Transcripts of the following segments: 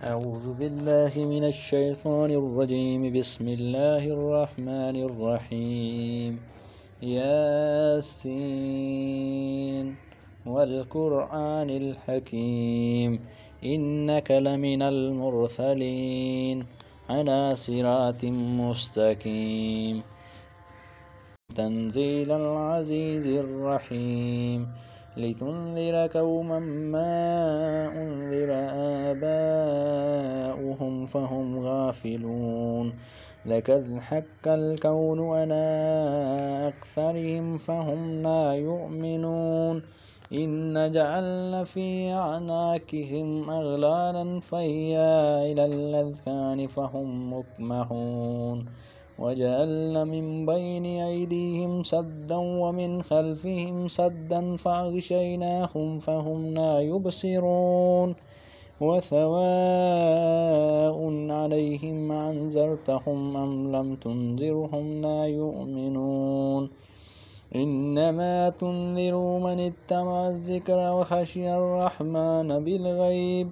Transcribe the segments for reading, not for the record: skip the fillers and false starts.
أعوذ بالله من الشيطان الرجيم. بسم الله الرحمن الرحيم. ياسين والقرآن الحكيم إنك لمن المرسلين على صراط مستقيم تنزيل العزيز الرحيم لتنذر قوما ما أنذر آباؤهم فهم غافلون لقد حق القول على أكثرهم فهم لا يؤمنون إن جعلنا في أعناقهم أغلالا فهي إلى الأذقان فهم مقمحون وجعلنا من بين أيديهم سدا ومن خلفهم سدا فأغشيناهم فهم لا يبصرون وسواء عليهم أنذرتهم أم لم تنذرهم لا يؤمنون إنما تنذر من اتبع الذكر وخشي الرحمن بالغيب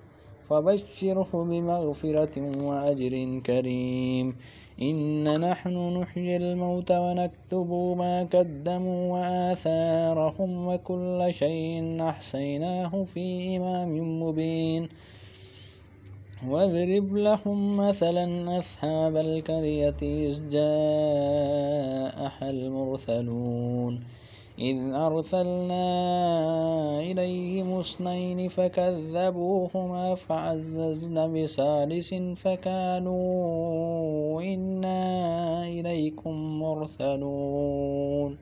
فبشره بمغفرة وأجر كريم إن نحن نحيي الموتى ونكتب ما قدموا وآثارهم وكل شيء أحصيناه في إمام مبين واضرب لهم مثلا أصحاب القرية إذ جاءها المرسلون إذ أرسلنا إليهم اثنين فكذبوهما فعززنا بثالث فقالوا إنا إليكم مرسلون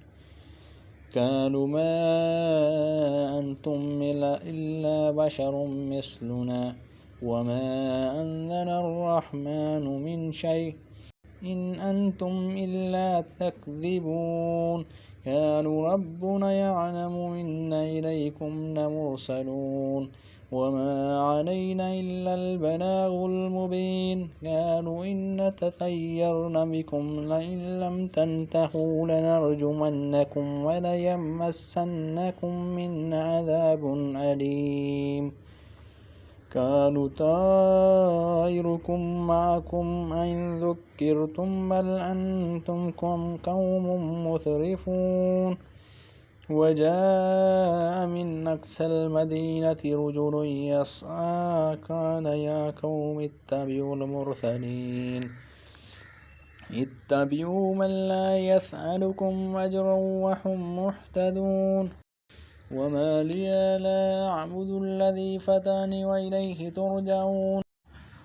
قالوا ما أنتم إلا بشر مثلنا وما أنزل الرحمن من شيء إن أنتم إلا تكذبون قالوا ربنا يعلم إنا إليكم لمرسلون وما علينا إلا البلاغ المبين قالوا إن تطيرنا بكم لئن لم تنتهوا لنرجمنكم وليمسنكم منا عذاب أليم قالوا طائركم معكم أئن ذكرتم بل أنتم قوم مسرفون وجاء من أقصى المدينة رجل يسعى قال يا قوم اتبعوا المرسلين اتبعوا من لا يسألكم أجرا وهم مهتدون وما لي لا أعبد الذي فطرني وإليه ترجعون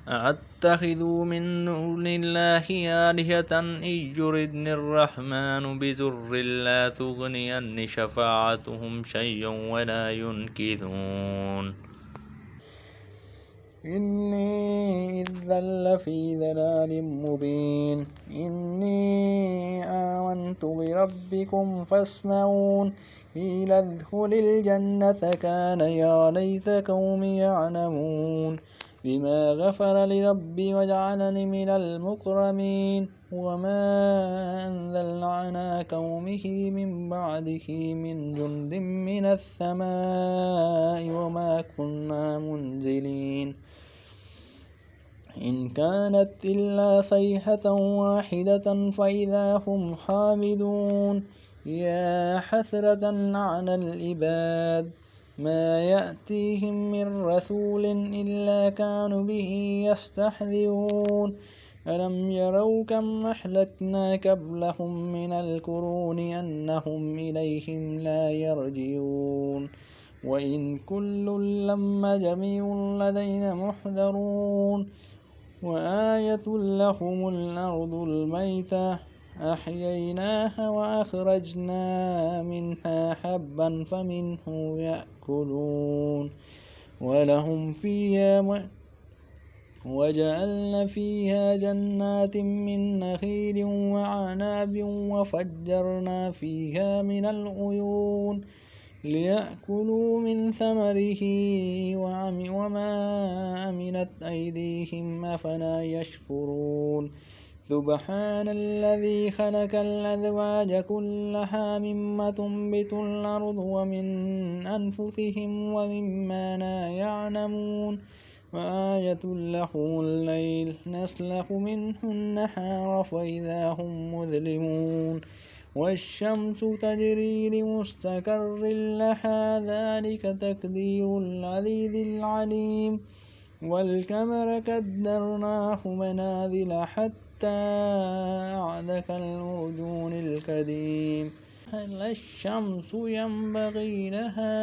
أأتخذ من دون الله آلهة إن يردني الرحمن بضر لا تغني عني شفاعتهم شيئا ولا ينقذون إني إذا لفي ضلال مبين إني آمنت بربكم فاسمعون قيل ادخل الجنة كان يا ليت قومي يعلمون بما غفر لربي وجعلني من المكرمين وما أنزلنا على قومه من بعده من جند من السماء وما كنا منزلين إن كانت إلا صيحة واحدة فإذا هم حامدون يا حسرة على العباد ما يأتيهم من رسول إلا كانوا به يستهزئون ألم يروا كم أهلكنا قبلهم من القرون أنهم إليهم لا يرجعون وإن كل لما جميع لدينا محضرون وآية لهم الأرض الميتة أحييناها وأخرجنا منها حبا فمنه يأكلون ولهم فيها وجعلنا فيها جنات من نخيل وعناب وفجرنا فيها من العيون ليأكلوا من ثمره وما عملت أيديهم أفلا يشكرون سبحان الذي خلق الأزواج كلها مما تنبت الأرض ومن أنفسهم ومما لا يعلمون وآية لهم الليل نسلخ منه النهار فإذا هم مظلمون والشمس تجري لمستقر لها ذلك تقدير العزيز العليم والقمر قدرناه منازل حتى عاد كالعرجون القديم هل الشمس ينبغي لها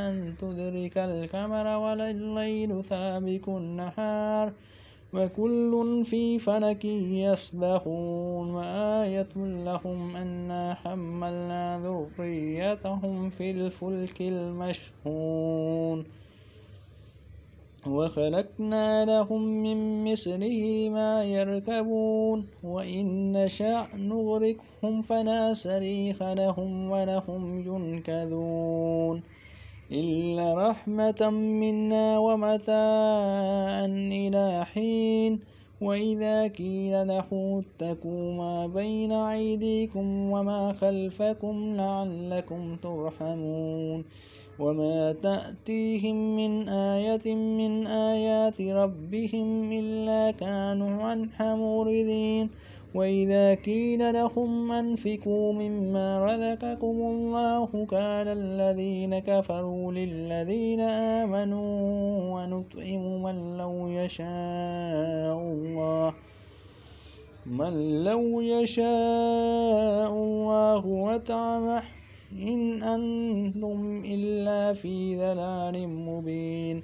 أن تدرك القمر ولا الليل سابق النهار وكل في فلك يسبحون وآية لهم أنا حملنا ذريتهم في الفلك المشحون وخلقنا لهم من مثله ما يركبون وإن نشأ نغرقهم فلا صريخ لهم ولهم ينقذون إلا رحمة منا ومتاعا إلى حين وإذا قيل له اتقوا ما بين أيديكم وما خلفكم لعلكم ترحمون وما تأتيهم من آية من آيات ربهم إلا كانوا عنها معرضين وإذا قيل لهم أنفقوا مما رزقكم الله قال الذين كفروا للذين آمنوا ونطعم من لو يشاء الله وطعمه إن أنتم إلا في ضلال مبين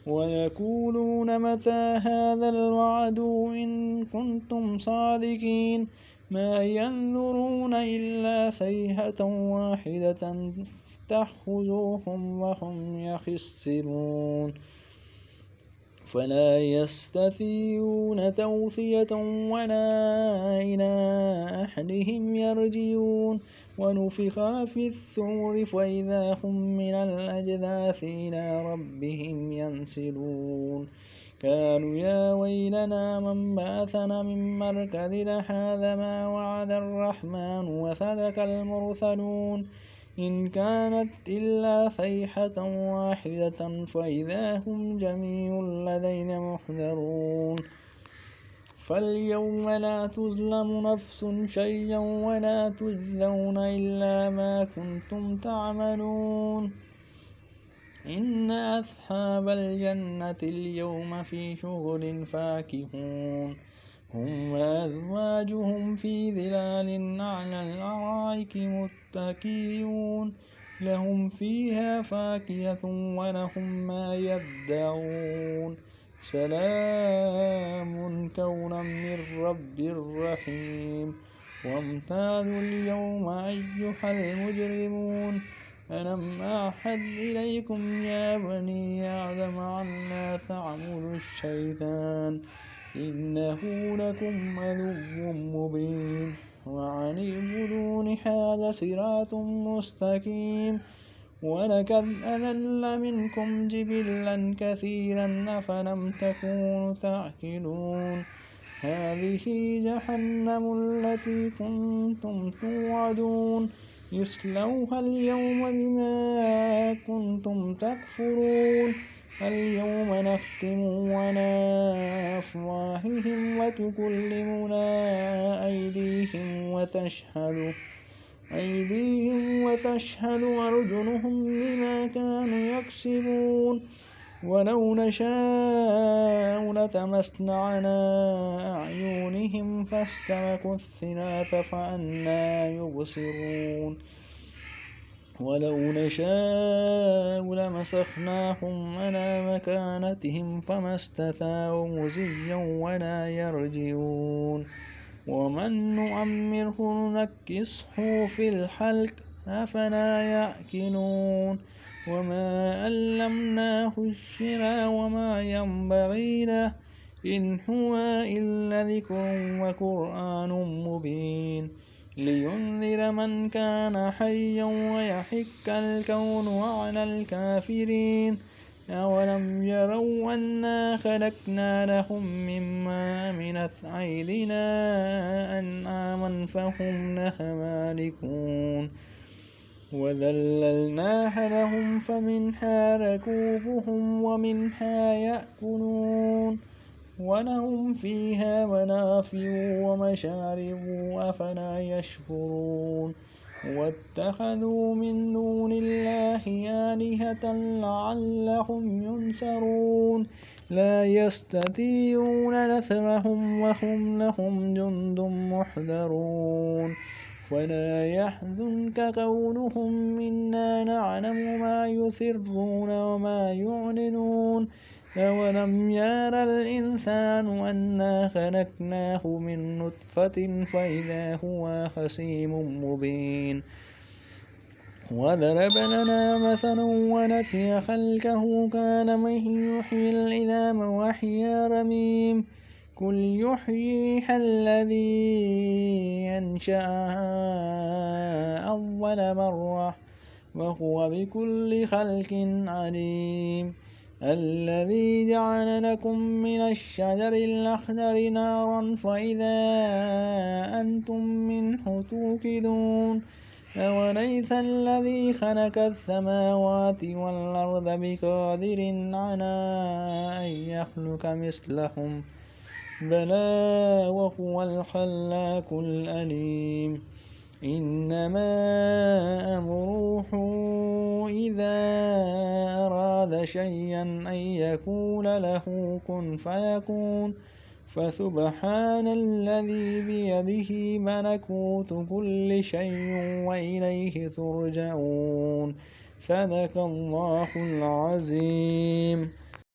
ويقولون متى هذا الوعد إن كنتم صادقين ما ينظرون إلا صيحة واحدة تأخذهم وهم يخصمون فلا يستطيعون توصية ولا إلى أهلهم يرجعون ونفخ في الصور فإذا هم من الأجداث إلى ربهم ينسلون قالوا يا ويلنا من بعثنا من مركزنا هذا ما وعد الرحمن وصدق المرسلون إن كانت إلا صيحة واحدة فإذا هم جميع لدينا محضرون فاليوم لا تظلم نفس شيئا ولا تجزون إلا ما كنتم تعملون إن أصحاب الجنة اليوم في شغل فاكهون هم وأزواجهم في ظلال على الأرائك متكئون لهم فيها فاكهة ولهم ما يدعون سلام كونا من رب رحيم وامتازوا اليوم أيها المجرمون ألم أعهد إليكم يا بني آدم أن لا تعبدوا الشيطان إنه لكم عدو مبين وأن اعبدون هذا صراط مستقيم ولقد أضل منكم جبلا كثيرا أفلم تكونوا تعقلون هذه جهنم التي كنتم توعدون اصلوها اليوم بما كنتم تكفرون اليوم نختم على أفواههم وتكلمنا أيديهم وتشهد أرجلهم بما كانوا يكسبون ولو نشاء لطمسنا على أعينهم فاستبقوا الصراط فأنى يبصرون ولو نشاء لمسخناهم على مكانتهم فما استطاعوا مضيا ولا يرجعون ومن نعمره ننكسه في الخلق أفلا يأكلون وما علمناه الشعر وما ينبغي له إن هو إلا ذكر وقرآن مبين لينذر من كان حيا ويحق الكون على الكافرين أولم يروا أنا خلقنا لهم مما عملت أيدينا أنعاما فهم لها مالكون وذللناها لهم فمنها ركوبهم ومنها يأكلون ولهم فيها منافع ومشارب أفلا يشكرون واتخذوا من دون الله آلهة لعلهم ينصرون لا يستطيعون نصرهم وهم لهم جند محضرون فلا يحزنك قولهم إنا نعلم ما يسرون وما يعلنون أولم ير الإنسان أنا خلقناه من نطفة فإذا هو خصيم مبين وضرب لنا مثلا ونسي خلقه قال من يحيي العظام وهي رميم قل يحييها الذي أنشأها أول مرة وهو بكل خلق عليم الذي جعل لكم من الشجر الأخضر نارا فإذا أنتم منه توقدون أوليس الذي خلق السماوات والأرض بقادر على أن يخلق مثلهم بلى وهو الخلاق العليم إنما أمره إذا أراد شيئا أن يقول له كن فيكون فسبحان الذي بيده ملكوت كل شيء وإليه ترجعون صدق الله العظيم.